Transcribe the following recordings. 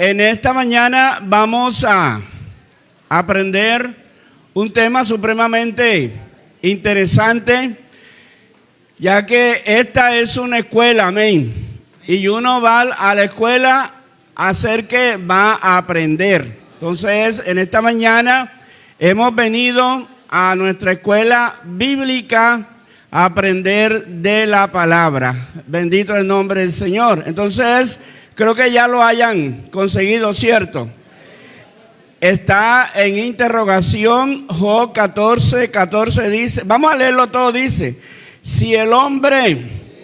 En esta mañana vamos a aprender un tema supremamente interesante, ya que esta es una escuela, amén. Y uno va a la escuela a hacer que va a aprender. Entonces, en esta mañana hemos venido a nuestra escuela bíblica a aprender de la palabra. Bendito el nombre del Señor. Entonces, creo que ya lo hayan conseguido, ¿cierto? Está en interrogación. Job 14:14 dice, vamos a leerlo todo, dice: si el hombre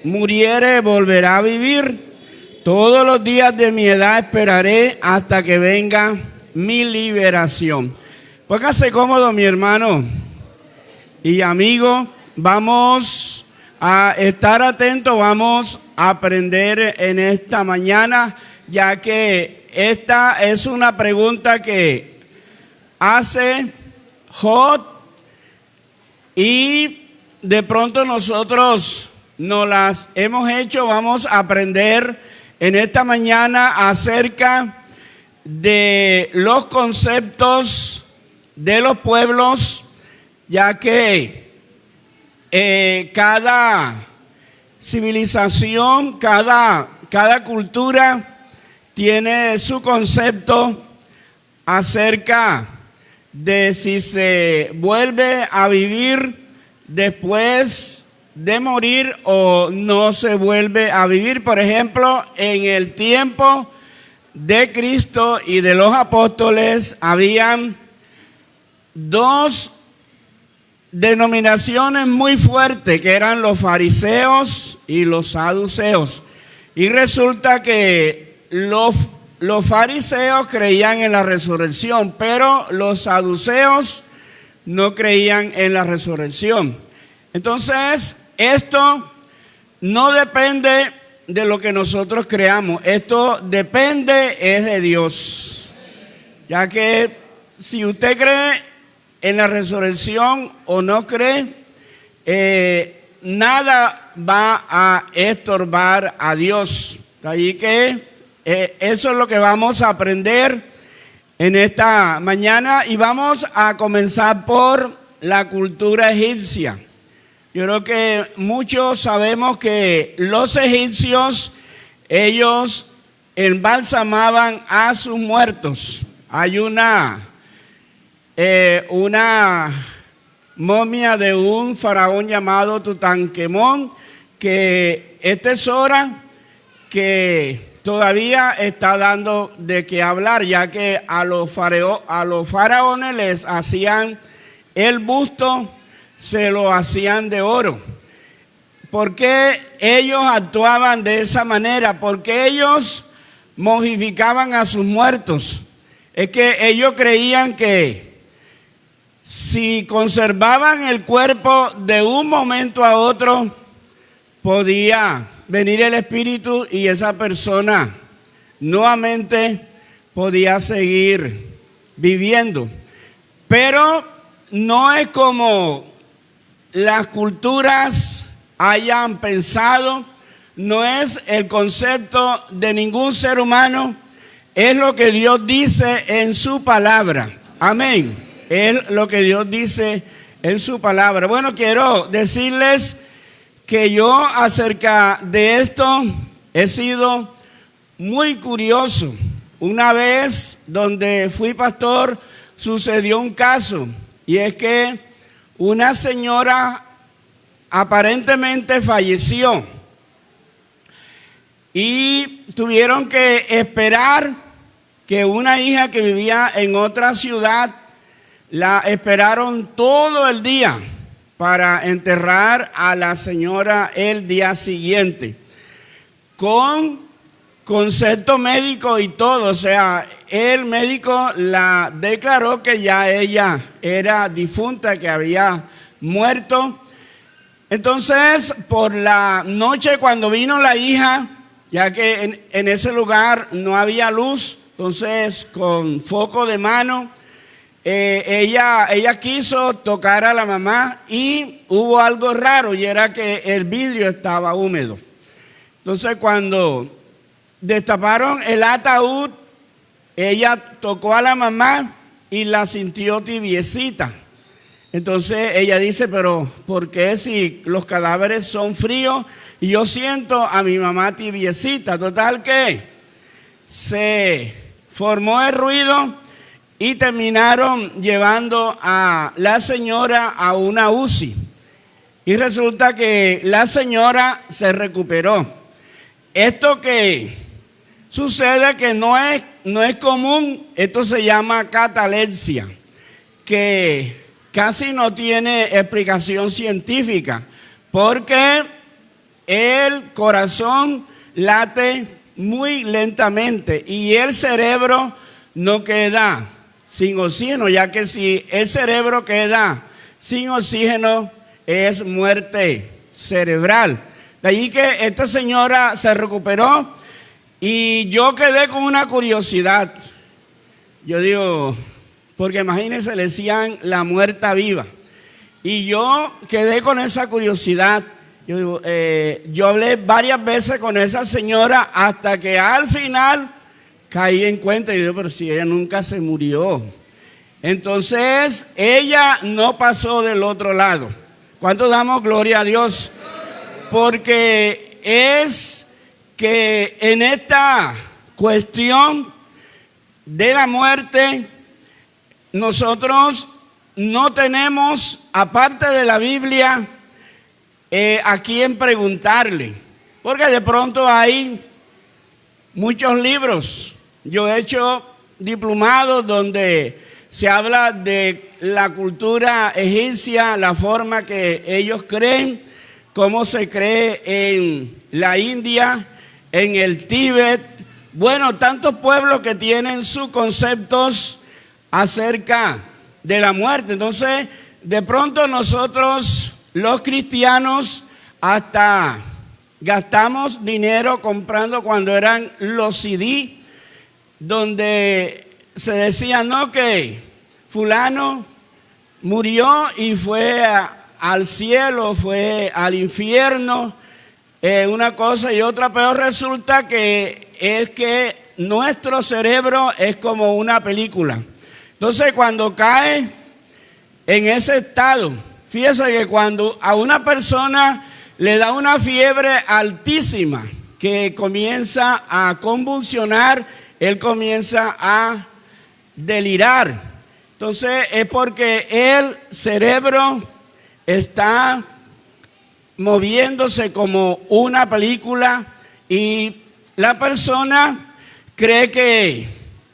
muriere, volverá a vivir. Todos los días de mi edad esperaré hasta que venga mi liberación. Póngase cómodo, mi hermano y amigo. Vamos a estar atentos, vamos a aprender en esta mañana, ya que esta es una pregunta que hace Job y de pronto nosotros nos las hemos hecho. Vamos a aprender en esta mañana acerca de los conceptos de los pueblos, ya que cada civilización, cada cultura tiene su concepto acerca de si se vuelve a vivir después de morir o no se vuelve a vivir. Por ejemplo, en el tiempo de Cristo y de los apóstoles habían dos denominaciones muy fuertes, que eran los fariseos y los saduceos. Y resulta que los fariseos creían en la resurrección, pero los saduceos no creían en la resurrección. Entonces, esto no depende de lo que nosotros creamos, esto depende es de Dios. Ya que si usted cree en la resurrección o no cree, nada va a estorbar a Dios. Así que eso es lo que vamos a aprender en esta mañana, y vamos a comenzar por la cultura egipcia. Yo creo que muchos sabemos que los egipcios, ellos embalsamaban a sus muertos. Hay una momia de un faraón llamado Tutankamón, que es tesora, que todavía está dando de qué hablar, ya que a los faraones les hacían el busto, se lo hacían de oro. ¿Por qué ellos actuaban de esa manera? Porque ellos momificaban a sus muertos. Es que ellos creían que si conservaban el cuerpo de un momento a otro, podía venir el espíritu y esa persona nuevamente podía seguir viviendo. Pero no es como las culturas hayan pensado, no es el concepto de ningún ser humano, es lo que Dios dice en su palabra. Amén. Es lo que Dios dice en su palabra. Bueno, quiero decirles que yo acerca de esto he sido muy curioso. Una vez donde fui pastor sucedió un caso, y es que una señora aparentemente falleció y tuvieron que esperar que una hija que vivía en otra ciudad, la esperaron todo el día para enterrar a la señora el día siguiente, con concepto médico y todo. O sea, el médico la declaró que ya ella era difunta, que había muerto. Entonces, por la noche, cuando vino la hija, ya que en ese lugar no había luz, entonces con foco de mano, ella quiso tocar a la mamá y hubo algo raro, y era que el vidrio estaba húmedo. Entonces, cuando destaparon el ataúd, ella tocó a la mamá y la sintió tibiecita. Entonces ella dice, pero ¿por qué si los cadáveres son fríos y yo siento a mi mamá tibiecita? Total que se formó el ruido y terminaron llevando a la señora a una UCI. Y resulta que la señora se recuperó. Esto que sucede que no es común, esto se llama catalepsia, que casi no tiene explicación científica, porque el corazón late muy lentamente y el cerebro no queda sin oxígeno, ya que si el cerebro queda sin oxígeno es muerte cerebral. De allí que esta señora se recuperó y yo quedé con una curiosidad. Yo digo, porque imagínense, le decían la muerta viva. Y yo quedé con esa curiosidad. Yo digo, yo hablé varias veces con esa señora hasta que al final caí en cuenta y digo, pero si ella nunca se murió. Entonces, ella no pasó del otro lado. ¿Cuánto damos gloria a Dios? Porque es que en esta cuestión de la muerte, nosotros no tenemos, aparte de la Biblia, a quién preguntarle. Porque de pronto hay muchos libros. Yo he hecho diplomados donde se habla de la cultura egipcia, la forma que ellos creen, cómo se cree en la India, en el Tíbet. Bueno, tantos pueblos que tienen sus conceptos acerca de la muerte. Entonces, de pronto nosotros, los cristianos, hasta gastamos dinero comprando cuando eran los CD, donde se decía, no, que fulano murió y fue al cielo, fue al infierno, una cosa y otra, pero resulta que es que nuestro cerebro es como una película. Entonces, cuando cae en ese estado, fíjese que cuando a una persona le da una fiebre altísima que comienza a convulsionar, él comienza a delirar. Entonces, es porque el cerebro está moviéndose como una película y la persona cree que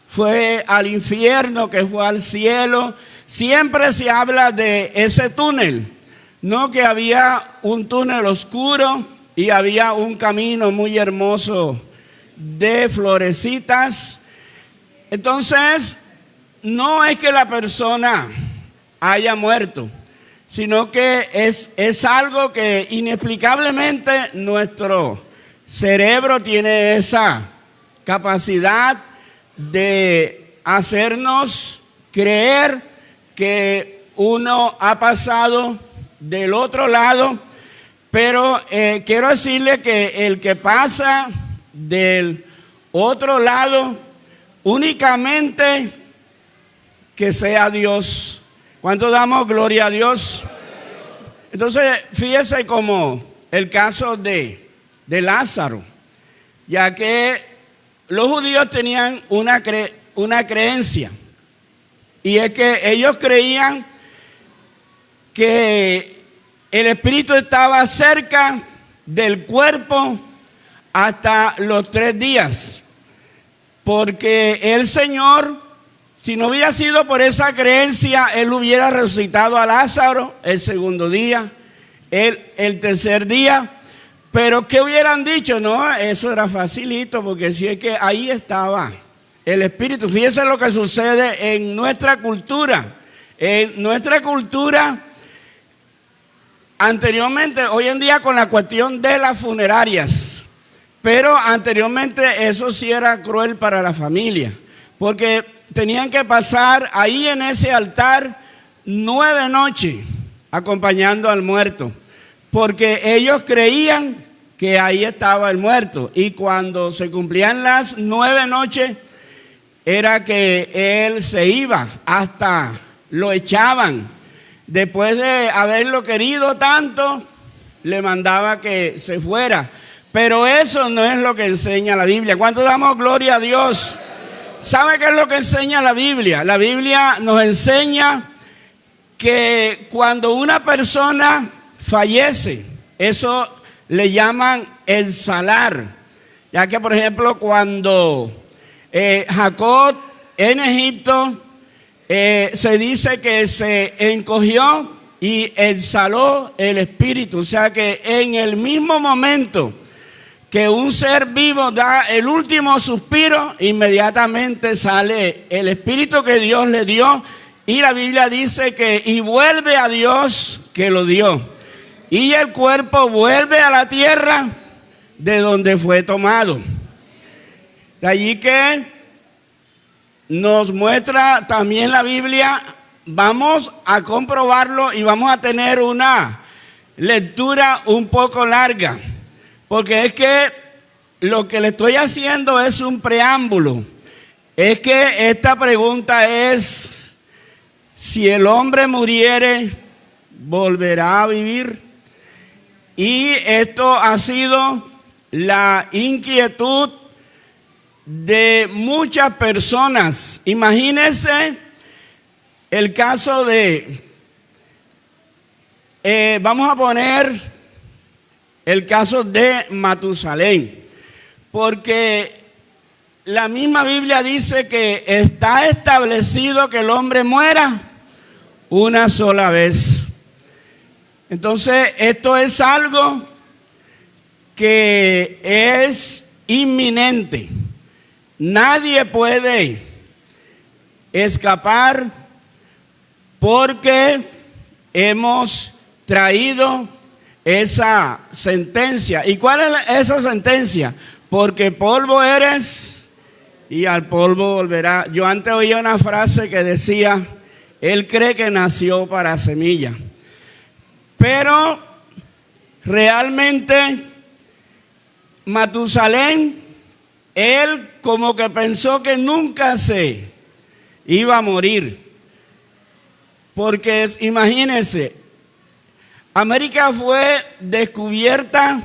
fue al infierno, que fue al cielo. Siempre se habla de ese túnel, no que había un túnel oscuro y había un camino muy hermoso de florecitas. Entonces, no es que la persona haya muerto, sino que es algo que inexplicablemente nuestro cerebro tiene esa capacidad de hacernos creer que uno ha pasado del otro lado, pero quiero decirle que el que pasa del otro lado únicamente que sea Dios. ¿Cuánto damos gloria a Dios? Entonces, fíjese como el caso de Lázaro, ya que los judíos tenían una creencia, y es que ellos creían que el espíritu estaba cerca del cuerpo hasta los 3 días, porque el Señor, si no hubiera sido por esa creencia, Él hubiera resucitado a Lázaro el segundo día, el tercer día. Pero ¿qué hubieran dicho? No, eso era facilito, porque si es que ahí estaba el espíritu. Fíjense lo que sucede en nuestra cultura. En nuestra cultura, anteriormente, hoy en día con la cuestión de las funerarias, pero anteriormente eso sí era cruel para la familia, porque tenían que pasar ahí en ese altar 9 noches acompañando al muerto, porque ellos creían que ahí estaba el muerto, y cuando se cumplían las 9 noches, era que él se iba, hasta lo echaban. Después de haberlo querido tanto, le mandaba que se fuera. Pero eso no es lo que enseña la Biblia. ¿Cuánto damos gloria a Dios? ¿Sabe qué es lo que enseña la Biblia? La Biblia nos enseña que cuando una persona fallece, eso le llaman el salar. Ya que, por ejemplo, cuando Jacob en Egipto se dice que se encogió y exhaló el espíritu. O sea que en el mismo momento que un ser vivo da el último suspiro, inmediatamente sale el espíritu que Dios le dio. Y la Biblia dice que y vuelve a Dios que lo dio. Y el cuerpo vuelve a la tierra de donde fue tomado. De allí que nos muestra también la Biblia. Vamos a comprobarlo y vamos a tener una lectura un poco larga. Porque es que lo que le estoy haciendo es un preámbulo. Es que esta pregunta es: si el hombre muriere, ¿volverá a vivir? Y esto ha sido la inquietud de muchas personas. Imagínense el caso de, vamos a poner el caso de Matusalén, porque la misma Biblia dice que está establecido que el hombre muera una sola vez. Entonces, esto es algo que es inminente. Nadie puede escapar porque hemos traído esa sentencia. ¿Y cuál es esa sentencia? Porque polvo eres y al polvo volverá. Yo antes oía una frase que decía: él cree que nació para semilla. Pero realmente Matusalén, él como que pensó que nunca se iba a morir. Porque imagínense, América fue descubierta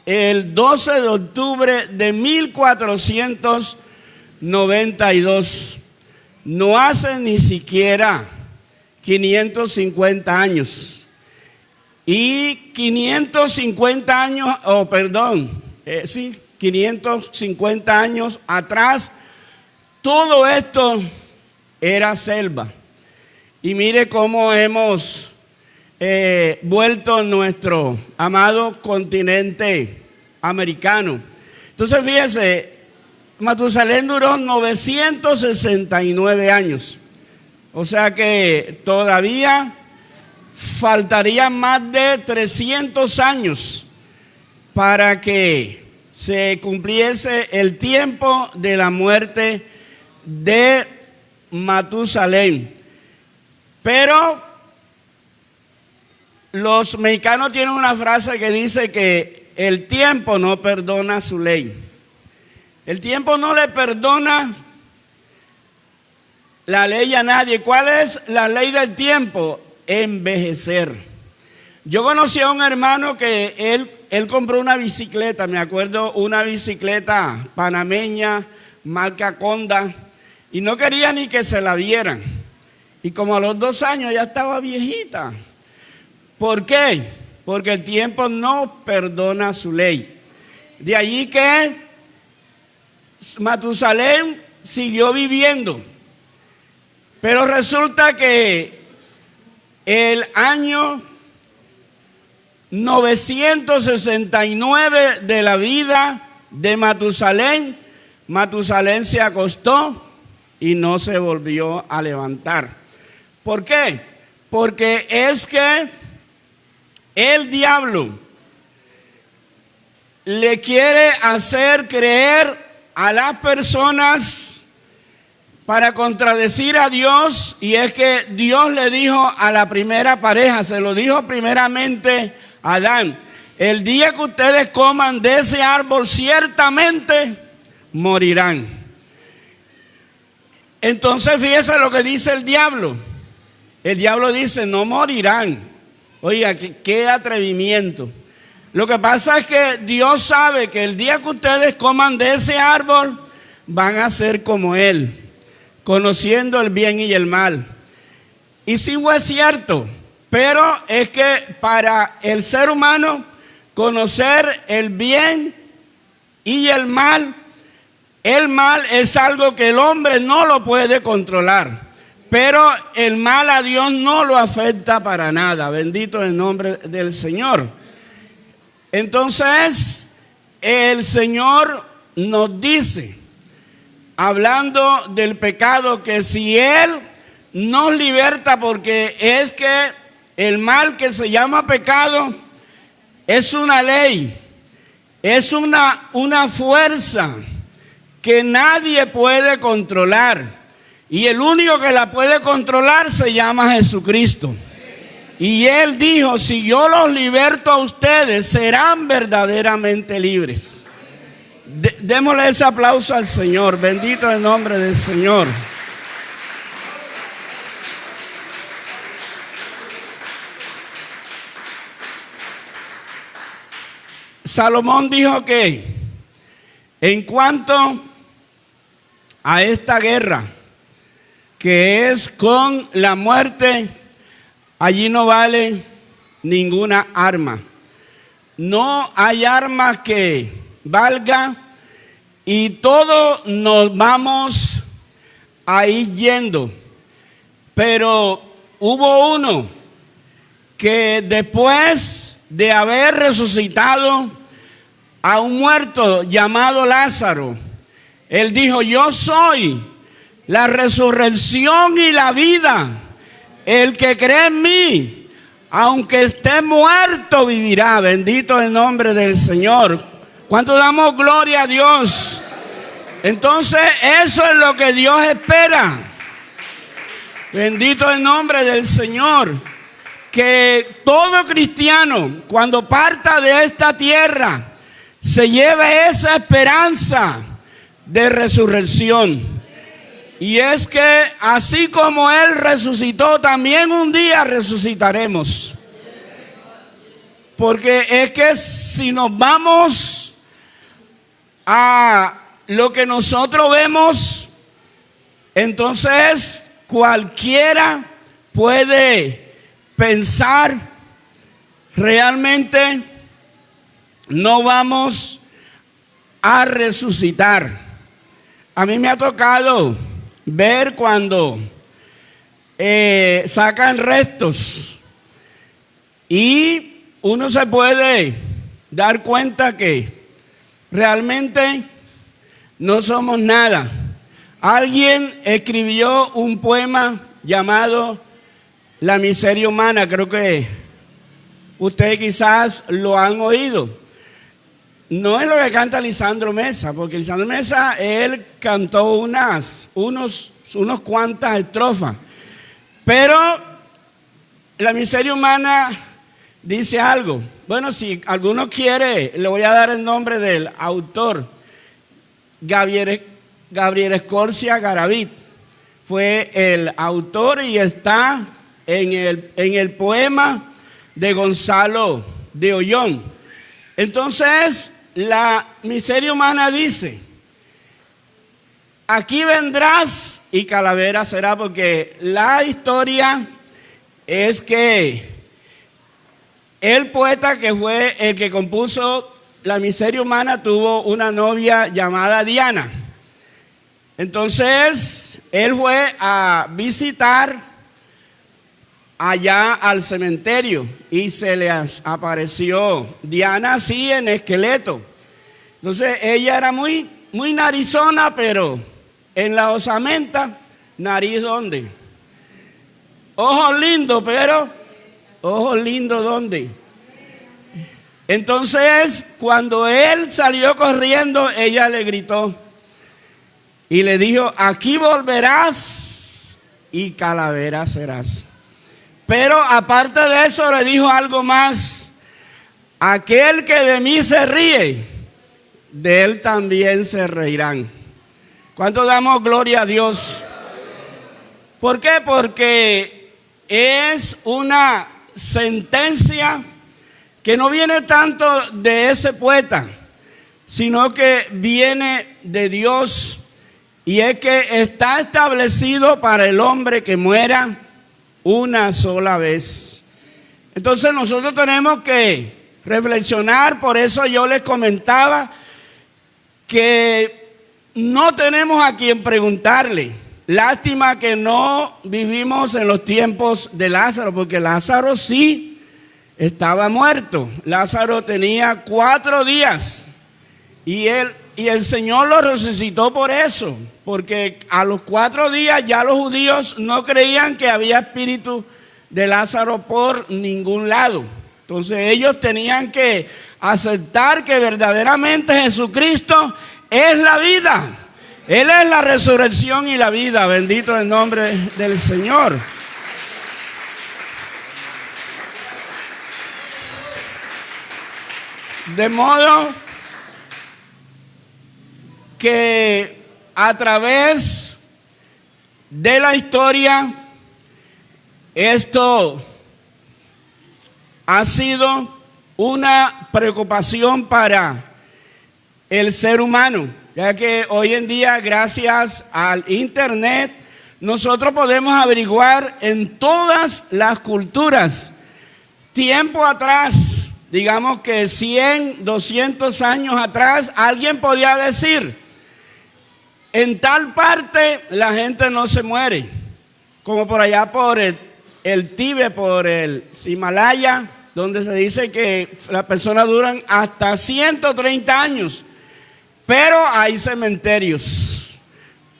el 12 de octubre de 1492. No hace ni siquiera 550 años. Y 550 años, 550 años atrás, todo esto era selva. Y mire cómo hemos vuelto nuestro amado continente americano. Entonces fíjese, Matusalén duró 969 años. O sea que todavía faltarían más de 300 años para que se cumpliese el tiempo de la muerte de Matusalén. Pero los mexicanos tienen una frase que dice que el tiempo no perdona su ley. El tiempo no le perdona la ley a nadie. ¿Cuál es la ley del tiempo? Envejecer. Yo conocí a un hermano que él compró una bicicleta, me acuerdo, una bicicleta panameña, marca Conda, y no quería ni que se la dieran. Y como a los 2 años ya estaba viejita. ¿Por qué? Porque el tiempo no perdona su ley. De allí que Matusalén siguió viviendo. Pero resulta que el año 969 de la vida de Matusalén, Matusalén se acostó y no se volvió a levantar. ¿Por qué? Porque es que el diablo le quiere hacer creer a las personas para contradecir a Dios, y es que Dios le dijo a la primera pareja, se lo dijo primeramente a Adán: el día que ustedes coman de ese árbol, ciertamente morirán. Entonces fíjese lo que dice el diablo. El diablo dice, no morirán. Oiga, qué atrevimiento. Lo que pasa es que Dios sabe que el día que ustedes coman de ese árbol, van a ser como Él, conociendo el bien y el mal. Y sí fue cierto, pero es que para el ser humano conocer el bien y el mal es algo que el hombre no lo puede controlar. Pero el mal a Dios no lo afecta para nada. Bendito el nombre del Señor. Entonces, el Señor nos dice, hablando del pecado, que si Él nos liberta, porque es que el mal que se llama pecado es una ley, es una fuerza que nadie puede controlar. Y el único que la puede controlar se llama Jesucristo. Y Él dijo, si yo los liberto a ustedes, serán verdaderamente libres. Démosle ese aplauso al Señor. Bendito el nombre del Señor. Salomón dijo que en cuanto a esta guerra, que es con la muerte, allí no vale ninguna arma. No hay arma que valga y todos nos vamos a ir yendo. Pero hubo uno que después de haber resucitado a un muerto llamado Lázaro, él dijo, yo soy la resurrección y la vida. El que cree en mí, aunque esté muerto, vivirá. Bendito el nombre del Señor. ¿Cuánto damos gloria a Dios? Entonces, eso es lo que Dios espera. Bendito el nombre del Señor. Que todo cristiano, cuando parta de esta tierra, se lleve esa esperanza de resurrección. Y es que así como Él resucitó, también un día resucitaremos. Porque es que si nos vamos a lo que nosotros vemos, entonces cualquiera puede pensar, realmente no vamos a resucitar. A mí me ha tocado ver cuando sacan restos y uno se puede dar cuenta que realmente no somos nada. Alguien escribió un poema llamado La miseria humana, creo que ustedes quizás lo han oído. No es lo que canta Lisandro Mesa, porque Lisandro Mesa, él cantó unos cuantas estrofas. Pero la miseria humana dice algo. Bueno, si alguno quiere, le voy a dar el nombre del autor. Gabriel Escorcia Garavit fue el autor y está en el poema de Gonzalo de Ollón. Entonces, la miseria humana dice, aquí vendrás y calavera será, porque la historia es que el poeta que fue el que compuso La miseria humana tuvo una novia llamada Diana. Entonces, él fue a visitar allá al cementerio y se le apareció Diana así en esqueleto. Entonces ella era muy narizona, pero en la osamenta, nariz ¿dónde? Ojos lindos, pero ojos lindos ¿dónde? Entonces cuando él salió corriendo, ella le gritó y le dijo, aquí volverás y calavera serás. Pero aparte de eso le dijo algo más. Aquel que de mí se ríe, de él también se reirán. ¿Cuánto damos gloria a Dios? ¿Por qué? Porque es una sentencia que no viene tanto de ese poeta, sino que viene de Dios, y es que está establecido para el hombre que muera una sola vez. Entonces nosotros tenemos que reflexionar. Por eso yo les comentaba que no tenemos a quien preguntarle. Lástima que no vivimos en los tiempos de Lázaro, porque Lázaro sí estaba muerto. Lázaro tenía 4 días y el Señor lo resucitó por eso, porque a los 4 días ya los judíos no creían que había espíritu de Lázaro por ningún lado. Entonces ellos tenían que aceptar que verdaderamente Jesucristo es la vida. Él es la resurrección y la vida. Bendito el nombre del Señor. De modo que a través de la historia, esto ha sido una preocupación para el ser humano, ya que hoy en día, gracias al internet, nosotros podemos averiguar en todas las culturas. Tiempo atrás, digamos que 100, 200 años atrás, alguien podía decir: en tal parte la gente no se muere, como por allá por el Tíbet, por el Himalaya, donde se dice que las personas duran hasta 130 años. Pero hay cementerios,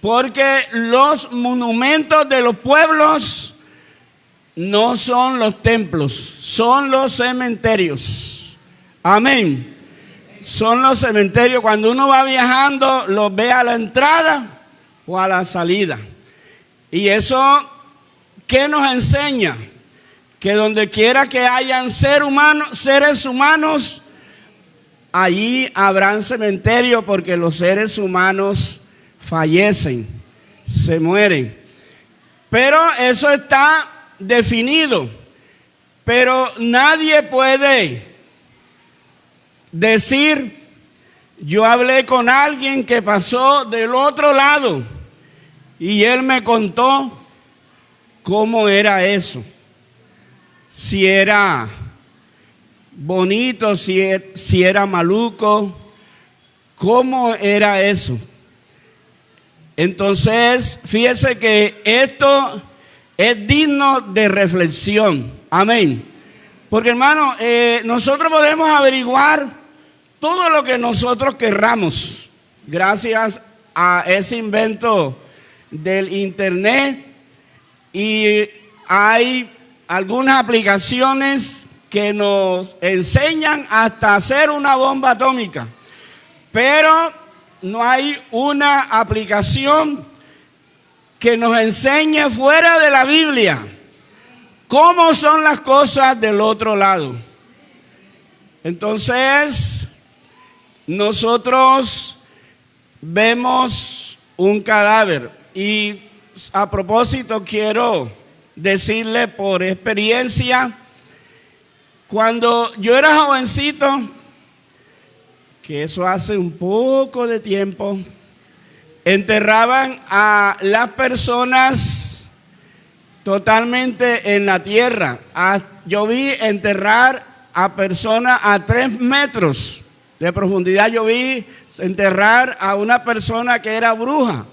porque los monumentos de los pueblos no son los templos, son los cementerios. Amén. Son los cementerios. Cuando uno va viajando, los ve a la entrada o a la salida. Y eso, ¿qué nos enseña? Que donde quiera que hayan seres humanos, allí habrán cementerio, porque los seres humanos fallecen, se mueren. Pero eso está definido. Pero nadie puede decir: yo hablé con alguien que pasó del otro lado y él me contó cómo era eso. Si era bonito, si era maluco, ¿cómo era eso? Entonces, fíjese que esto es digno de reflexión. Amén. Porque, hermano, nosotros podemos averiguar todo lo que nosotros querramos gracias a ese invento del internet, y hay algunas aplicaciones que nos enseñan hasta hacer una bomba atómica, pero no hay una aplicación que nos enseñe fuera de la Biblia cómo son las cosas del otro lado. Entonces, nosotros vemos un cadáver, y a propósito quiero decirle por experiencia, cuando yo era jovencito, que eso hace un poco de tiempo, enterraban a las personas totalmente en la tierra. Yo vi enterrar a personas a 3 metros de profundidad. Yo vi enterrar a una persona que era bruja,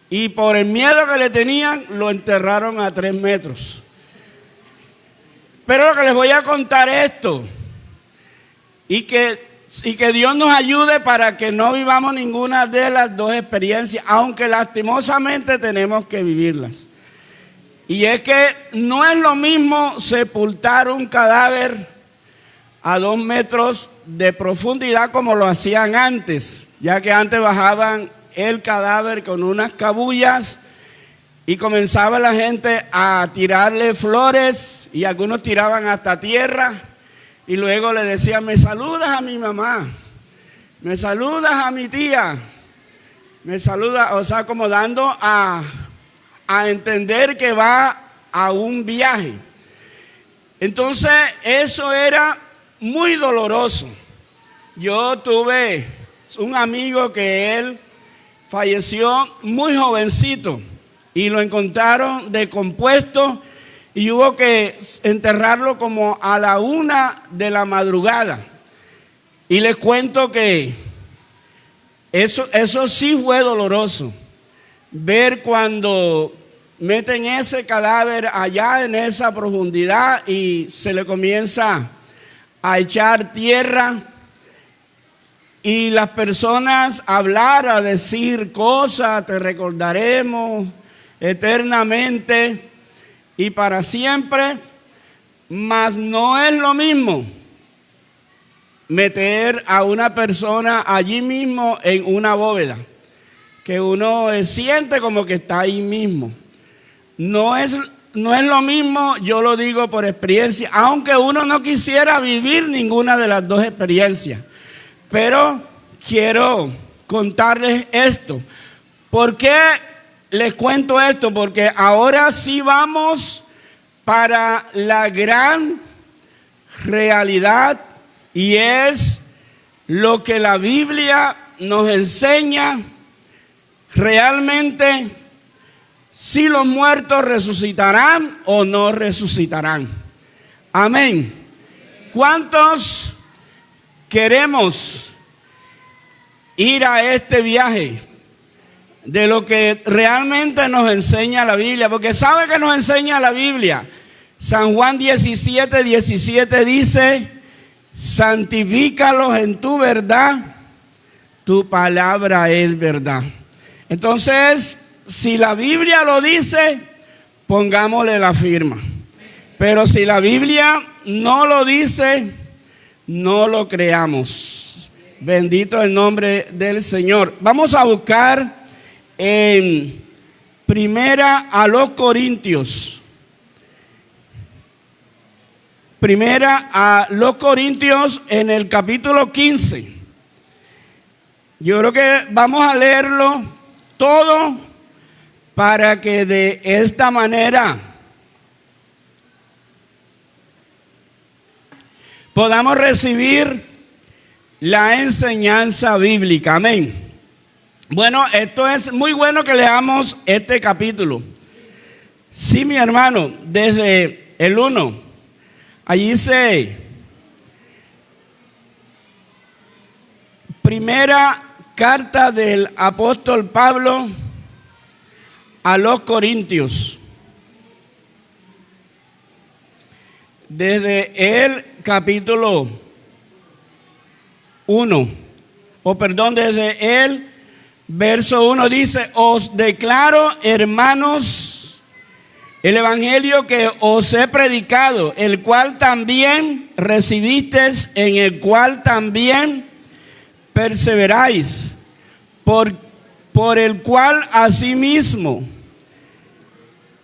y por el miedo que le tenían, lo enterraron a 3 metros. Pero lo que les voy a contar esto, y que Dios nos ayude para que no vivamos ninguna de las dos experiencias, aunque lastimosamente tenemos que vivirlas. Y es que no es lo mismo sepultar un cadáver a 2 metros de profundidad como lo hacían antes, ya que antes bajaban el cadáver con unas cabullas y comenzaba la gente a tirarle flores, y algunos tiraban hasta tierra, y luego le decían: me saludas a mi mamá, me saludas a mi tía, me saludas, o sea, como dando a a entender que va a un viaje. Entonces eso era muy doloroso. Yo tuve un amigo que él falleció muy jovencito y lo encontraron decompuesto y hubo que enterrarlo como a la 1 de la madrugada. Y les cuento que eso sí fue doloroso. Ver cuando meten ese cadáver allá en esa profundidad y se le comienza a echar tierra y las personas hablar, a decir cosas, te recordaremos eternamente y para siempre, mas no es lo mismo meter a una persona allí mismo en una bóveda, que uno siente como que está ahí mismo. No es lo mismo, yo lo digo por experiencia, aunque uno no quisiera vivir ninguna de las dos experiencias. Pero quiero contarles esto. ¿Por qué les cuento esto? Porque ahora sí vamos para la gran realidad y es lo que la Biblia nos enseña realmente, si los muertos resucitarán o no resucitarán. Amén. ¿Cuántos queremos ir a este viaje de lo que realmente nos enseña la Biblia? Porque ¿sabe qué nos enseña la Biblia? San Juan 17:17 dice: santifícalos en tu verdad, tu palabra es verdad. Entonces, si la Biblia lo dice, pongámosle la firma. Pero si la Biblia no lo dice, no lo creamos. Bendito el nombre del Señor. Vamos a buscar en Primera a los Corintios. Primera a los Corintios en el capítulo 15. Yo creo que vamos a leerlo todo para que de esta manera podamos recibir la enseñanza bíblica. Amén. Bueno, esto es muy bueno que leamos este capítulo. Sí, mi hermano, desde el 1. Allí dice: primera carta del apóstol Pablo a los Corintios. Desde el capítulo 1, desde el verso 1 dice: os declaro, hermanos, el evangelio que os he predicado, el cual también recibisteis, en el cual también perseveráis, por el cual asimismo,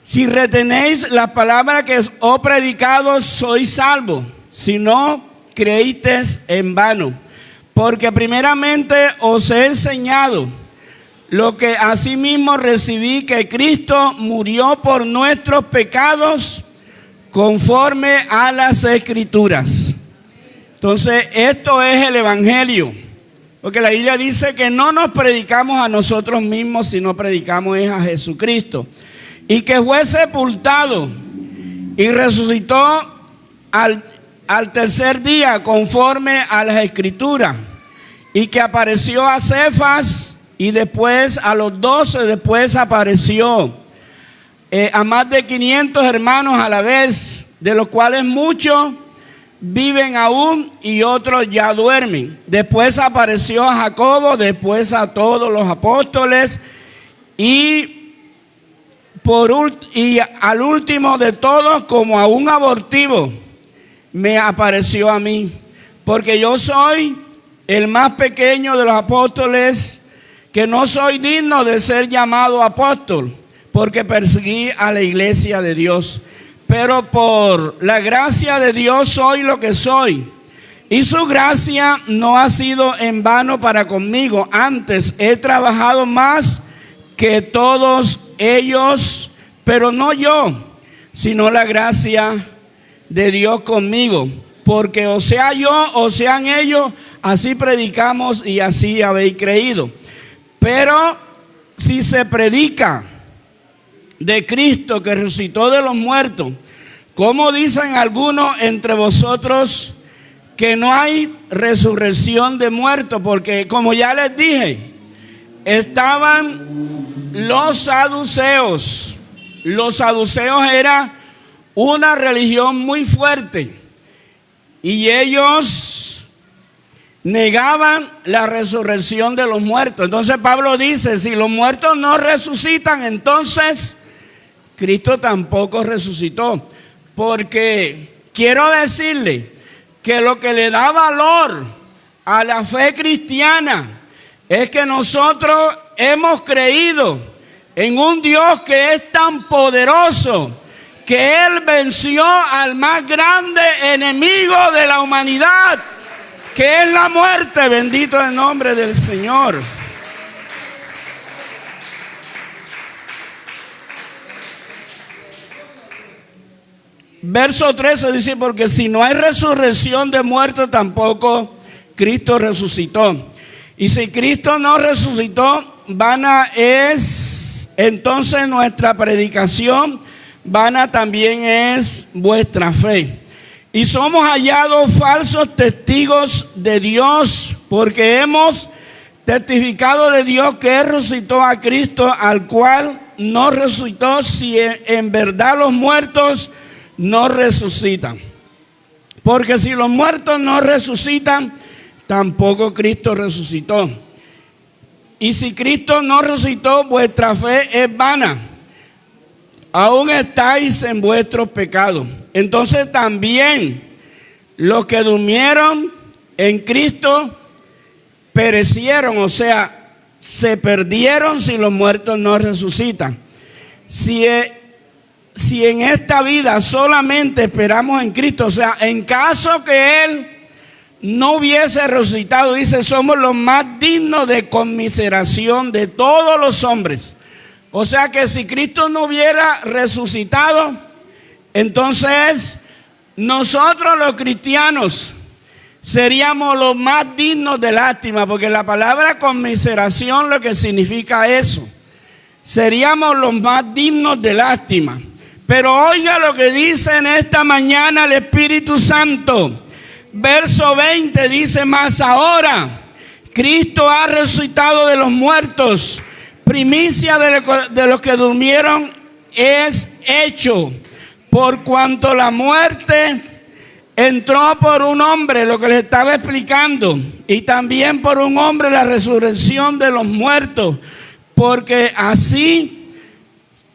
si retenéis la palabra que os he predicado, sois salvos, si no creísteis en vano. Porque primeramente os he enseñado lo que asimismo recibí, que Cristo murió por nuestros pecados conforme a las Escrituras. Entonces, esto es el evangelio. Porque la Biblia dice que no nos predicamos a nosotros mismos, sino predicamos es a Jesucristo. Y que fue sepultado y resucitó al tercer día conforme a las Escrituras. Y que apareció a Cefas y después a los 12, después apareció a más de 500 hermanos a la vez, de los cuales muchos viven aún y otros ya duermen. Después apareció a Jacobo, después a todos los apóstoles y al último de todos, como a un abortivo, me apareció a mí, porque yo soy el más pequeño de los apóstoles, que no soy digno de ser llamado apóstol, porque perseguí a la iglesia de Dios. Pero por la gracia de Dios soy lo que soy. Y su gracia no ha sido en vano para conmigo. Antes he trabajado más que todos ellos Pero no yo, sino la gracia de Dios conmigo. Porque o sea yo o sean ellos, así predicamos y así habéis creído. Pero si se predica de Cristo que resucitó de los muertos, ¿cómo dicen algunos entre vosotros que no hay resurrección de muertos? Porque como ya les dije, estaban los saduceos. Los saduceos era una religión muy fuerte y ellos negaban la resurrección de los muertos. Entonces Pablo dice, si los muertos no resucitan, entonces Cristo tampoco resucitó. Porque quiero decirle que lo que le da valor a la fe cristiana es que nosotros hemos creído en un Dios que es tan poderoso que Él venció al más grande enemigo de la humanidad, que es la muerte. Bendito el nombre del Señor. Verso 13 dice, porque si no hay resurrección de muertos, tampoco Cristo resucitó. Y si Cristo no resucitó, vana es entonces nuestra predicación, vana también es vuestra fe. Y somos hallados falsos testigos de Dios, porque hemos testificado de Dios que Él resucitó a Cristo, al cual no resucitó, si en verdad los muertos no resucitan. Porque si los muertos no resucitan, tampoco Cristo resucitó. Y si Cristo no resucitó, vuestra fe es vana. Aún estáis en vuestros pecados. Entonces también los que durmieron en Cristo perecieron, o sea, se perdieron si los muertos no resucitan. Si en esta vida solamente esperamos en Cristo, o sea, en caso que Él no hubiese resucitado, dice, somos los más dignos de conmiseración de todos los hombres. O sea que si Cristo no hubiera resucitado, entonces nosotros los cristianos seríamos los más dignos de lástima, porque la palabra conmiseración lo que significa eso. Seríamos los más dignos de lástima. Pero oiga lo que dice en esta mañana el Espíritu Santo. Verso 20 dice, mas ahora Cristo ha resucitado de los muertos, primicia de los que durmieron es hecho, por cuanto la muerte entró por un hombre, lo que les estaba explicando, y también por un hombre la resurrección de los muertos, porque así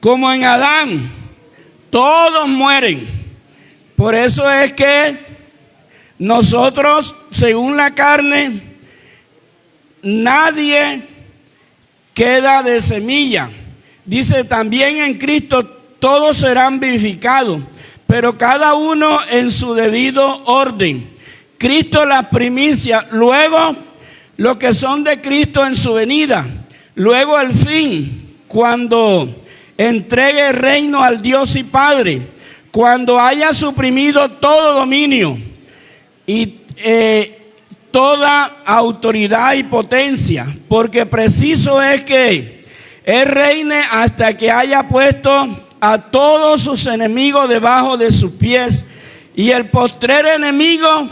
como en Adán todos mueren. Por eso es que nosotros, según la carne, nadie queda de semilla. Dice, también en Cristo todos serán vivificados, pero cada uno en su debido orden. Cristo la primicia, luego los que son de Cristo en su venida, luego el fin, cuando entregue el reino al Dios y Padre, cuando haya suprimido todo dominio y toda autoridad y potencia, porque preciso es que Él reine hasta que haya puesto a todos sus enemigos debajo de sus pies. Y el postrer enemigo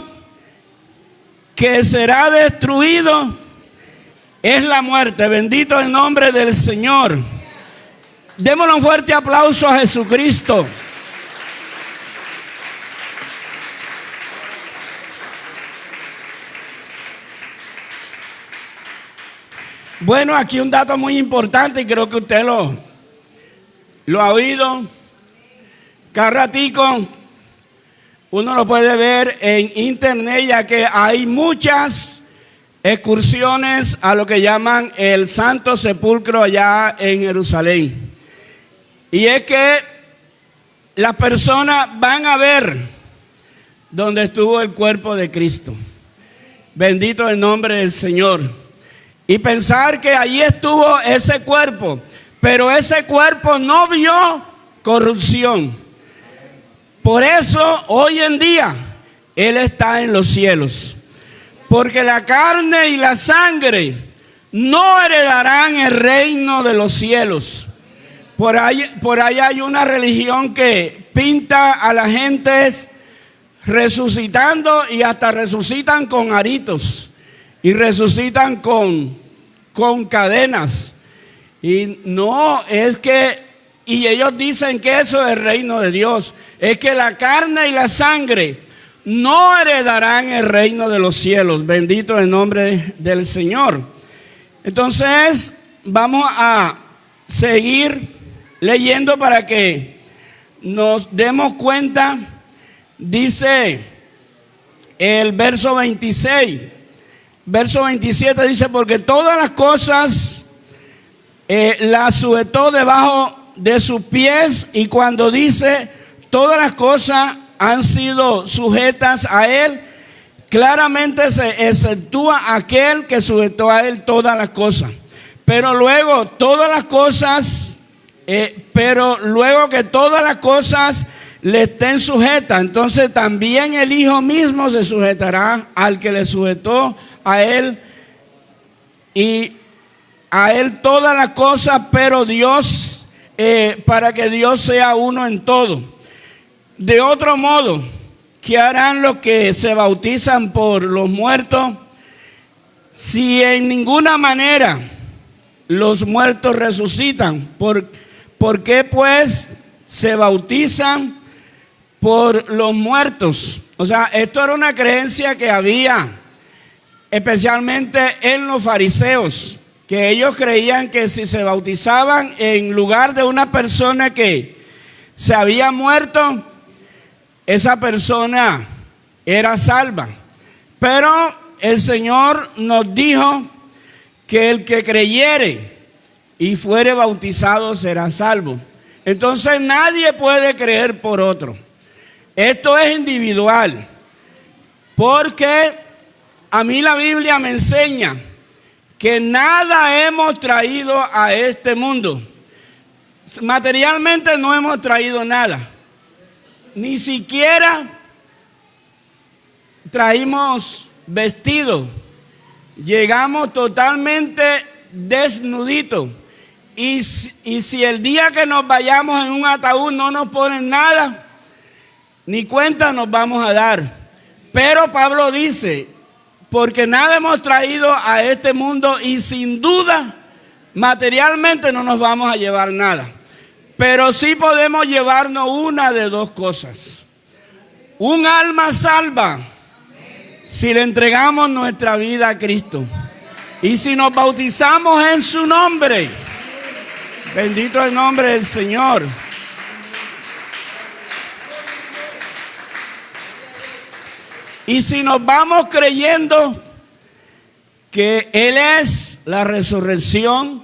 que será destruido es la muerte. Bendito el nombre del Señor. Démosle un fuerte aplauso a Jesucristo. Bueno, aquí un dato muy importante y creo que usted lo ha oído. Cada ratico uno lo puede ver en internet, ya que hay muchas excursiones a lo que llaman el Santo Sepulcro allá en Jerusalén. Y es que las personas van a ver donde estuvo el cuerpo de Cristo. Bendito el nombre del Señor. Y pensar que allí estuvo ese cuerpo, pero ese cuerpo no vio corrupción. Por eso hoy en día Él está en los cielos. Porque la carne y la sangre no heredarán el reino de los cielos. Por ahí hay una religión que pinta a la gente resucitando y hasta resucitan con aritos y resucitan con cadenas. Y no, es que, y ellos dicen que eso es el reino de Dios. Es que la carne y la sangre no heredarán el reino de los cielos. Bendito el nombre del Señor. Entonces, vamos a seguir leyendo para que nos demos cuenta. Dice el verso 26, verso 27 dice: porque todas las cosas las sujetó debajo de sus pies. Y cuando dice todas las cosas han sido sujetas a Él, claramente se exceptúa aquel que sujetó a Él todas las cosas. Pero luego todas las cosas, luego que todas las cosas le estén sujetas, entonces también el Hijo mismo se sujetará al que le sujetó a Él, y a Él todas las cosas, pero Dios, para que Dios sea uno en todo. De otro modo, ¿qué harán los que se bautizan por los muertos? Si en ninguna manera los muertos resucitan, ¿por qué pues se bautizan por los muertos? O sea, esto era una creencia que había, especialmente en los fariseos, que ellos creían que si se bautizaban en lugar de una persona que se había muerto, esa persona era salva. Pero el Señor nos dijo que el que creyere y fuere bautizado será salvo. Entonces nadie puede creer por otro. Esto es individual, porque a mí la Biblia me enseña que nada hemos traído a este mundo. Materialmente no hemos traído nada. Ni siquiera traímos vestido. Llegamos totalmente desnuditos. Y si el día que nos vayamos en un ataúd no nos ponen nada, ni cuenta nos vamos a dar. Pero Pablo dice: porque nada hemos traído a este mundo, y sin duda materialmente no nos vamos a llevar nada. Pero sí podemos llevarnos una de dos cosas: un alma salva si le entregamos nuestra vida a Cristo, y si nos bautizamos en su nombre. Bendito el nombre del Señor. Y si nos vamos creyendo que Él es la resurrección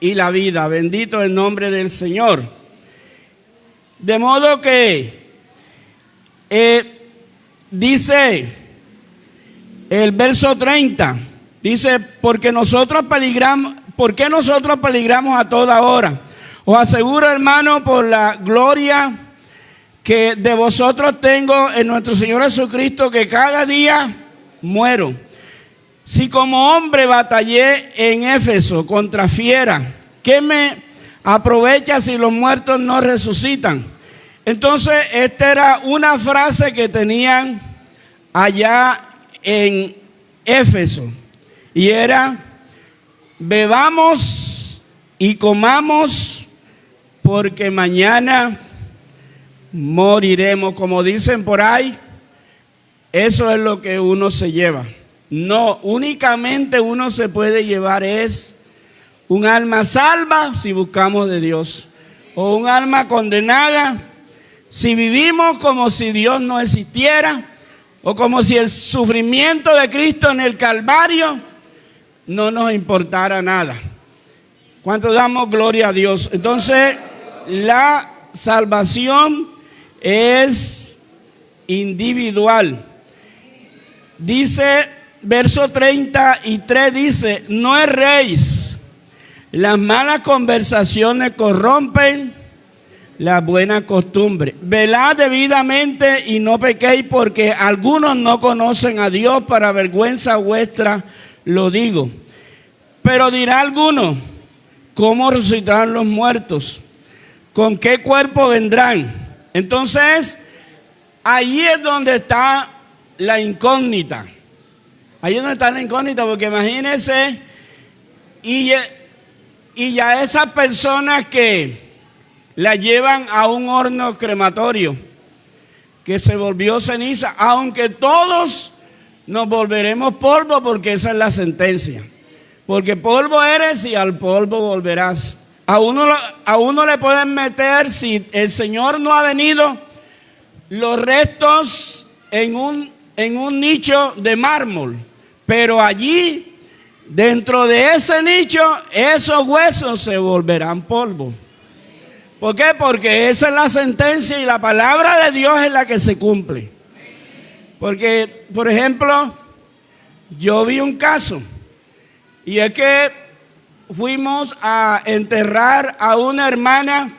y la vida. Bendito el nombre del Señor. De modo que dice el verso 30, dice: ¿por qué nosotros peligramos a toda hora? Os aseguro, hermano, por la gloria que de vosotros tengo en nuestro Señor Jesucristo, que cada día muero. Si como hombre batallé en Éfeso contra fiera, ¿qué me aprovecha si los muertos no resucitan? Entonces, esta era una frase que tenían allá en Éfeso, y era: bebamos y comamos, porque mañana moriremos. Como dicen por ahí, eso es lo que uno se lleva. No, únicamente uno se puede llevar es un alma salva si buscamos de Dios, o un alma condenada si vivimos como si Dios no existiera, o como si el sufrimiento de Cristo en el Calvario no nos importara nada. ¿Cuánto damos gloria a Dios? Entonces, la salvación es individual. Dice verso 33, dice: no erréis, las malas conversaciones corrompen, la buena costumbre. Velad debidamente y no pequéis, porque algunos no conocen a Dios, para vergüenza vuestra lo digo. Pero dirá alguno, ¿cómo resucitarán los muertos? ¿Con qué cuerpo vendrán? Entonces, allí es donde está la incógnita. Ahí es donde está la incógnita, porque imagínense, y ya esas personas que la llevan a un horno crematorio, que se volvió ceniza, aunque todos nos volveremos polvo, porque esa es la sentencia. Porque polvo eres y al polvo volverás. A uno le pueden meter, si el Señor no ha venido, los restos en un nicho de mármol. Pero allí, dentro de ese nicho, esos huesos se volverán polvo. ¿Por qué? Porque esa es la sentencia y la palabra de Dios es la que se cumple. Porque, por ejemplo, yo vi un caso, y es que fuimos a enterrar a una hermana,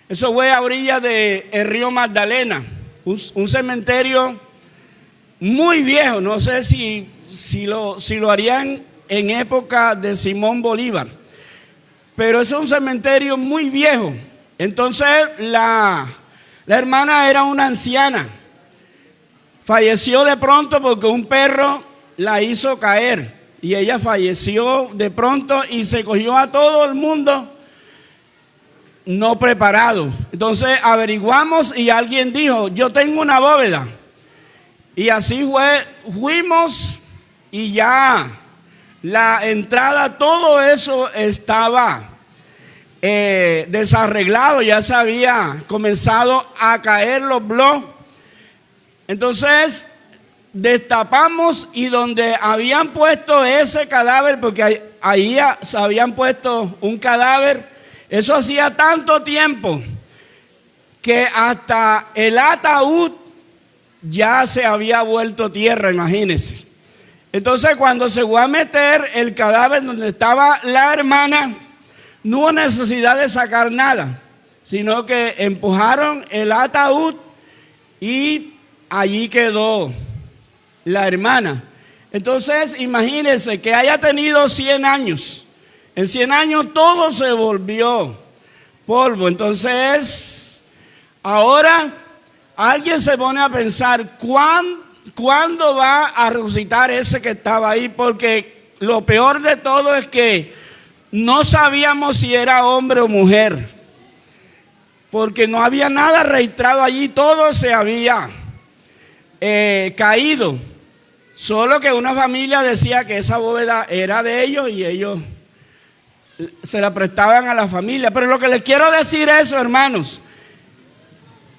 eso fue a orillas del río Magdalena, un cementerio muy viejo, no sé si lo harían en época de Simón Bolívar, pero es un cementerio muy viejo. Entonces la hermana era una anciana, falleció de pronto porque un perro la hizo caer y ella falleció de pronto y se cogió a todo el mundo no preparado. Entonces averiguamos y alguien dijo, yo tengo una bóveda, y así fuimos y ya la entrada, todo eso estaba desarreglado, ya se había comenzado a caer los bloques. Entonces destapamos, y donde habían puesto ese cadáver, porque ahí se habían puesto un cadáver, eso hacía tanto tiempo que hasta el ataúd ya se había vuelto tierra, imagínense. Entonces cuando se fue a meter el cadáver donde estaba la hermana, no hubo necesidad de sacar nada, sino que empujaron el ataúd y allí quedó la hermana. Entonces imagínense que haya tenido 100 años. En 100 años todo se volvió polvo. Entonces ahora alguien se pone a pensar, ¿cuándo va a resucitar ese que estaba ahí? Porque lo peor de todo es que no sabíamos si era hombre o mujer, porque no había nada registrado allí, todo se había caído. Solo que una familia decía que esa bóveda era de ellos y ellos se la prestaban a la familia. Pero lo que les quiero decir es eso, hermanos,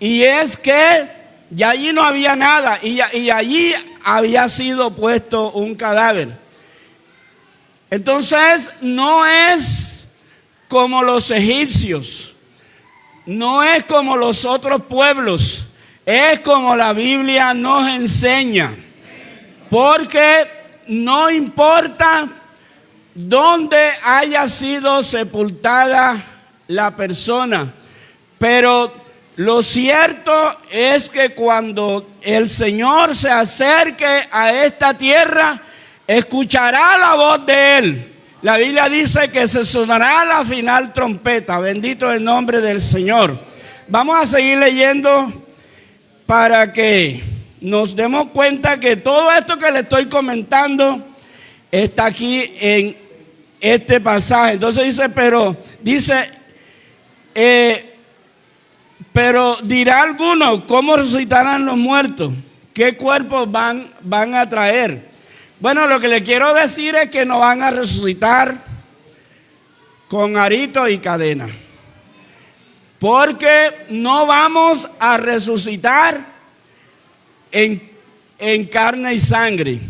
y es que ya allí no había nada, y allí había sido puesto un cadáver. Entonces no es como los egipcios, no es como los otros pueblos, es como la Biblia nos enseña. Porque no importa dónde haya sido sepultada la persona, pero lo cierto es que cuando el Señor se acerque a esta tierra, escuchará la voz de Él. La Biblia dice que se sonará la final trompeta. Bendito el nombre del Señor. Vamos a seguir leyendo para que nos demos cuenta que todo esto que le estoy comentando está aquí en este pasaje. Entonces pero dirá alguno, ¿cómo resucitarán los muertos? ¿Qué cuerpos van a traer? Bueno, lo que le quiero decir es que no van a resucitar con arito y cadena, porque no vamos a resucitar en carne y sangre,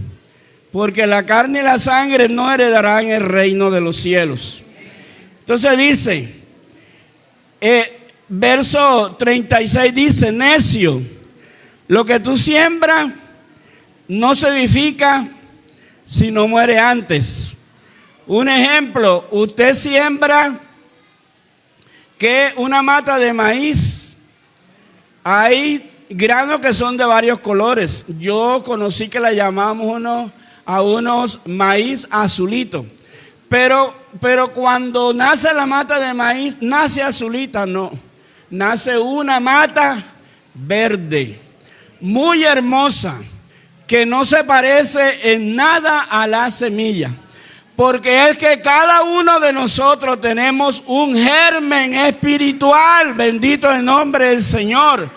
porque la carne y la sangre no heredarán el reino de los cielos. Entonces dice, verso 36 dice, necio, lo que tú siembras no se edifica si no muere antes. Un ejemplo, usted siembra que una mata de maíz, hay granos que son de varios colores. Yo conocí que la llamábamos a unos maíz azulito. Pero cuando nace la mata de maíz, nace azulita, no. Nace una mata verde, muy hermosa, que no se parece en nada a la semilla. Porque es que cada uno de nosotros tenemos un germen espiritual, bendito el nombre del Señor.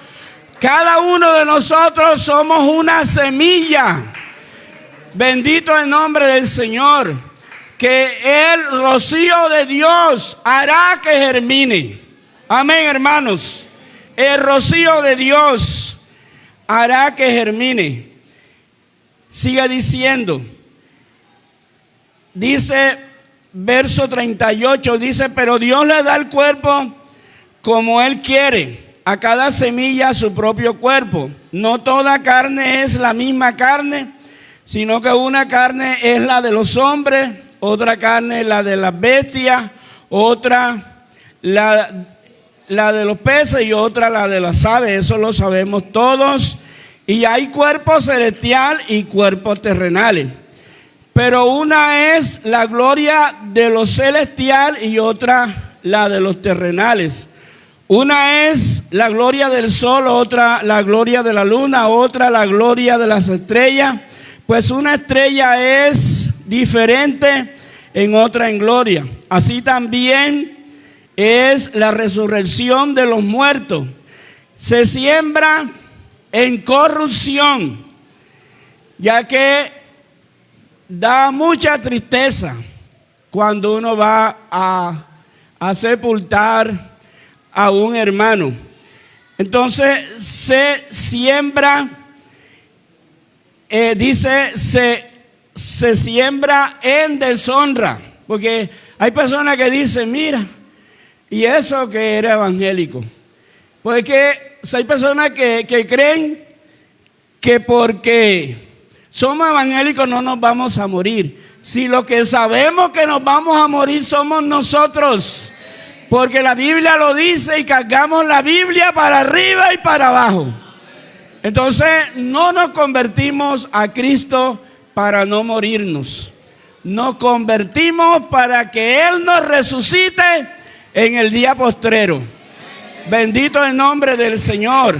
Cada uno de nosotros somos una semilla, bendito el nombre del Señor, que el rocío de Dios hará que germine. Amén, hermanos. El rocío de Dios hará que germine. Sigue diciendo. Dice, verso 38, dice, pero Dios le da el cuerpo como Él quiere, a cada semilla su propio cuerpo. No toda carne es la misma carne, sino que una carne es la de los hombres, otra carne es la de las bestias, otra la de los peces y otra la de las aves. Eso lo sabemos todos. Y hay cuerpos celestiales y cuerpos terrenales. Pero una es la gloria de lo celestial y otra la de los terrenales. Una es la gloria del sol, otra la gloria de la luna, otra la gloria de las estrellas. Pues una estrella es diferente en otra en gloria. Así también es la resurrección de los muertos. Se siembra en corrupción, ya que da mucha tristeza cuando uno va a sepultar a un hermano. Entonces se siembra, se siembra en deshonra, porque hay personas que dicen, mira, y eso que era evangélico. Porque hay personas que creen que porque somos evangélicos no nos vamos a morir. Si lo que sabemos que nos vamos a morir somos nosotros. Porque la Biblia lo dice y cargamos la Biblia para arriba y para abajo. Entonces no nos convertimos a Cristo para no morirnos. Nos convertimos para que Él nos resucite en el día postrero. Bendito el nombre del Señor.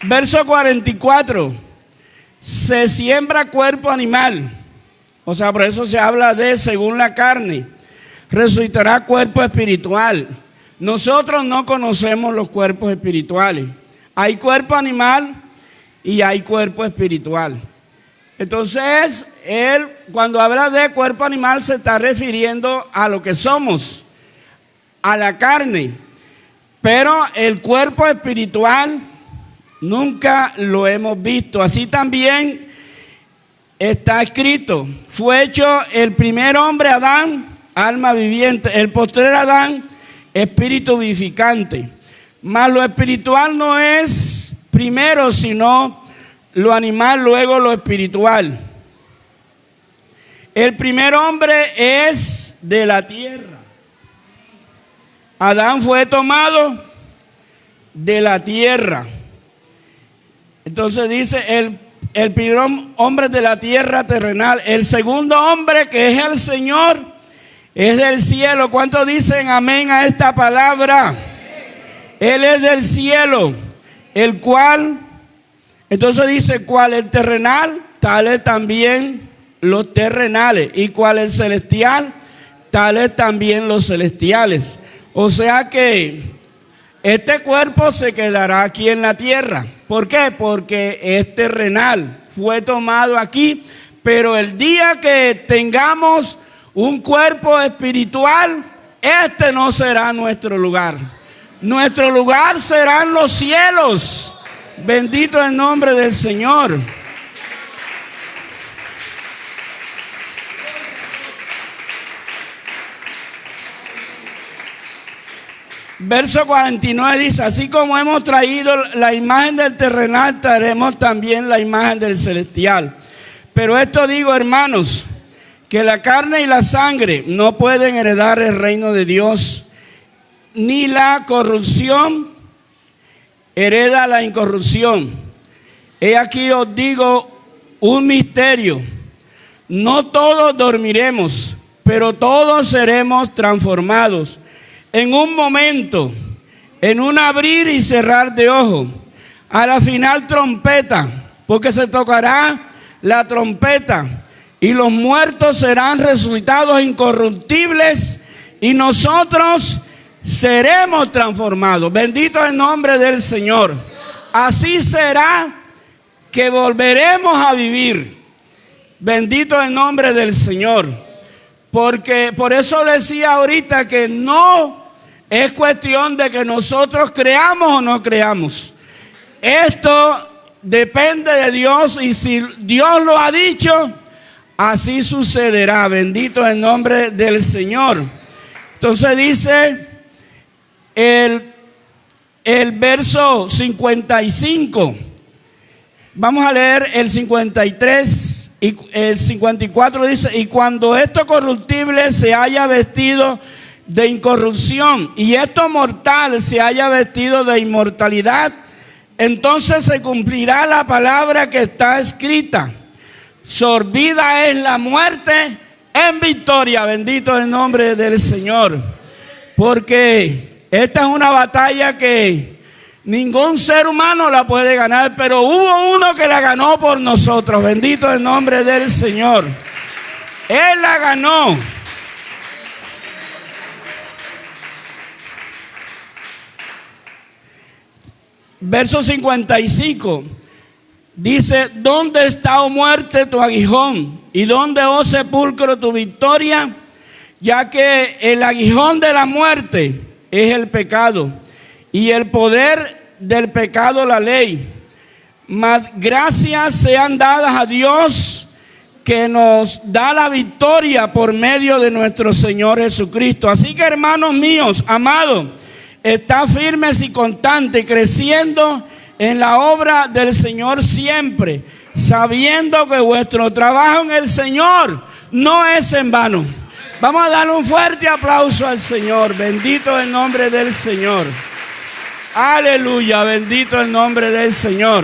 Verso 44. Se siembra cuerpo animal. O sea, por eso se habla de según la carne. Resucitará cuerpo espiritual. Nosotros no conocemos los cuerpos espirituales. Hay cuerpo animal y hay cuerpo espiritual. Entonces, él cuando habla de cuerpo animal se está refiriendo a lo que somos, a la carne. Pero el cuerpo espiritual nunca lo hemos visto. Así también está escrito, fue hecho el primer hombre Adán, alma viviente, el postrer Adán, espíritu vivificante. Mas lo espiritual no es primero, sino lo animal, luego lo espiritual. El primer hombre es de la tierra. Adán fue tomado de la tierra. Entonces dice el primer hombre de la tierra terrenal. El segundo hombre, que es el Señor, es del cielo. ¿Cuántos dicen amén a esta palabra? Él es del cielo, el cual, entonces dice, cuál el terrenal, tales también los terrenales, y cuál el celestial, tales también los celestiales. O sea que este cuerpo se quedará aquí en la tierra. ¿Por qué? Porque es terrenal, fue tomado aquí, pero el día que tengamos un cuerpo espiritual, este no será nuestro lugar. Nuestro lugar serán los cielos. Bendito el nombre del Señor. Verso 49 dice, así como hemos traído la imagen del terrenal, traeremos también la imagen del celestial. Pero esto digo, hermanos, que la carne y la sangre no pueden heredar el reino de Dios, ni la corrupción hereda la incorrupción. He aquí os digo un misterio: no todos dormiremos, pero todos seremos transformados en un momento, en un abrir y cerrar de ojos, a la final trompeta, porque se tocará la trompeta y los muertos serán resucitados incorruptibles y nosotros seremos transformados. Bendito es el nombre del Señor. Así será que volveremos a vivir. Bendito es el nombre del Señor. Porque por eso decía ahorita que no es cuestión de que nosotros creamos o no creamos. Esto depende de Dios, y si Dios lo ha dicho, así sucederá. Bendito es el nombre del Señor. Entonces dice el verso 55. Vamos a leer el 53 y el 54. Dice: y cuando esto corruptible se haya vestido de incorrupción y esto mortal se haya vestido de inmortalidad, entonces se cumplirá la palabra que está escrita: sorbida es la muerte en victoria. Bendito es el nombre del Señor. Porque esta es una batalla que ningún ser humano la puede ganar, pero hubo uno que la ganó por nosotros. Bendito es el nombre del Señor. Él la ganó. Verso 55 dice: ¿dónde está, oh muerte, tu aguijón? ¿Y dónde, oh sepulcro, tu victoria? Ya que el aguijón de la muerte es el pecado, y el poder del pecado la ley. Mas gracias sean dadas a Dios, que nos da la victoria por medio de nuestro Señor Jesucristo. Así que, hermanos míos, amados, está firmes y constantes, creciendo en la obra del Señor siempre, sabiendo que vuestro trabajo en el Señor no es en vano. Vamos a darle un fuerte aplauso al Señor. Bendito es el nombre del Señor. Aleluya, bendito es el nombre del Señor.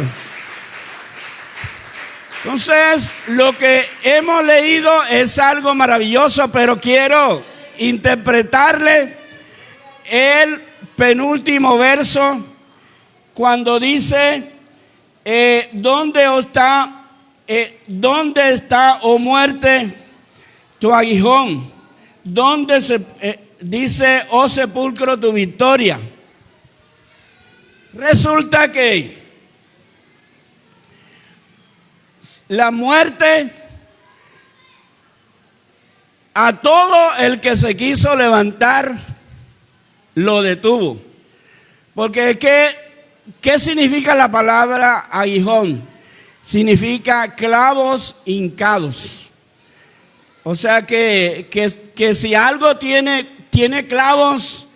Entonces, lo que hemos leído es algo maravilloso, pero quiero interpretarle el penúltimo verso, cuando dice: ¿dónde está, oh muerte, tu aguijón? ¿Dónde dice, oh sepulcro, tu victoria? Resulta que la muerte, a todo el que se quiso levantar, lo detuvo. Porque ¿qué significa la palabra aguijón? Significa clavos hincados. O sea que si algo tiene clavos,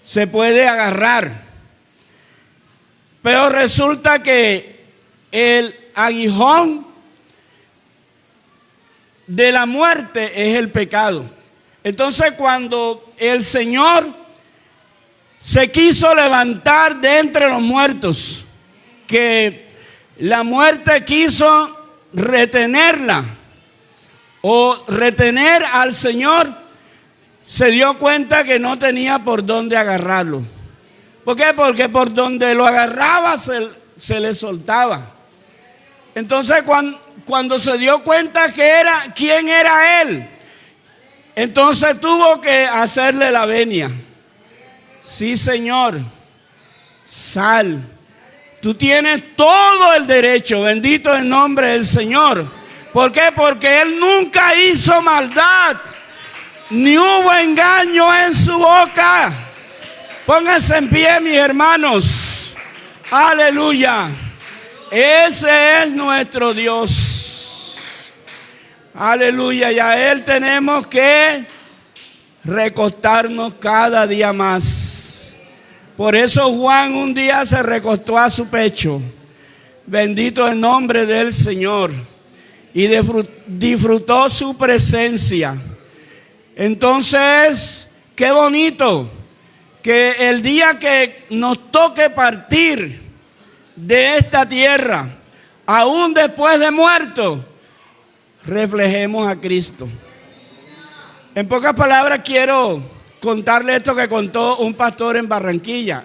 se puede agarrar. Pero resulta que el aguijón de la muerte es el pecado. Entonces, cuando el Señor se quiso levantar de entre los muertos, que la muerte quiso retenerla o retener al Señor, se dio cuenta que no tenía por dónde agarrarlo. ¿Por qué? Porque por donde lo agarraba se le soltaba. Entonces, cuando se dio cuenta quién era él, entonces tuvo que hacerle la venia. Sí, Señor, sal. Tú tienes todo el derecho. Bendito es el nombre del Señor. ¿Por qué? Porque Él nunca hizo maldad, ni hubo engaño en su boca. Pónganse en pie, mis hermanos. Aleluya. Ese es nuestro Dios. Aleluya. Y a Él tenemos que recostarnos cada día más. Por eso Juan un día se recostó a su pecho. Bendito el nombre del Señor. y disfrutó su presencia. Entonces, qué bonito que el día que nos toque partir de esta tierra, aún después de muerto, reflejemos a Cristo. En pocas palabras quiero contarle esto que contó un pastor en Barranquilla.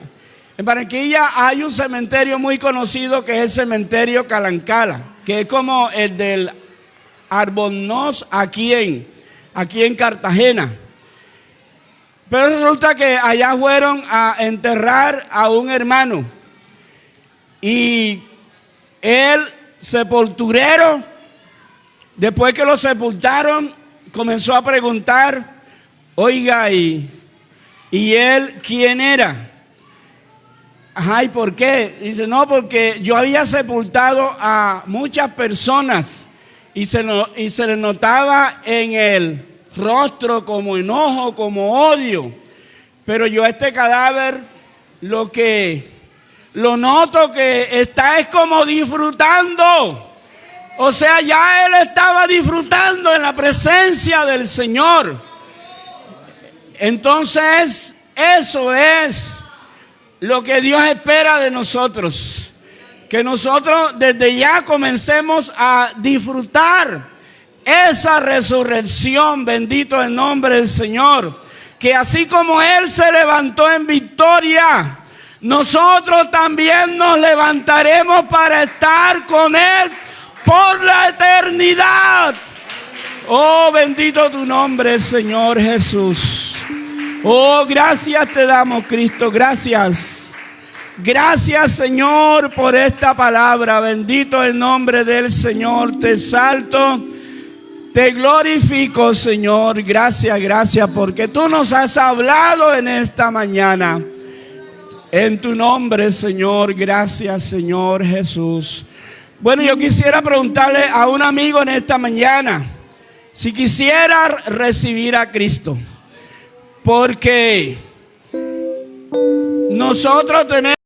En Barranquilla hay un cementerio muy conocido que es el cementerio Calancala, que es como el del Albornoz aquí en Cartagena. Pero resulta que allá fueron a enterrar a un hermano y el sepulturero, después que lo sepultaron, comenzó a preguntar, oiga, ¿y él quién era? Ajá, ¿y por qué? Dice, no, porque yo había sepultado a muchas personas y se le notaba en el rostro como enojo, como odio. Pero yo este cadáver lo noto que está es como disfrutando. O sea, ya él estaba disfrutando en la presencia del Señor. Entonces, eso es lo que Dios espera de nosotros, que nosotros desde ya comencemos a disfrutar esa resurrección, bendito el nombre del Señor, que así como Él se levantó en victoria, nosotros también nos levantaremos para estar con Él por la eternidad. Oh, bendito tu nombre, Señor Jesús. Oh, gracias te damos, Cristo, gracias. Gracias, Señor, por esta palabra. Bendito el nombre del Señor. Te exalto, te glorifico, Señor. Gracias, gracias, porque tú nos has hablado en esta mañana. En tu nombre, Señor. Gracias, Señor Jesús. Bueno, yo quisiera preguntarle a un amigo en esta mañana si quisiera recibir a Cristo. Porque nosotros tenemos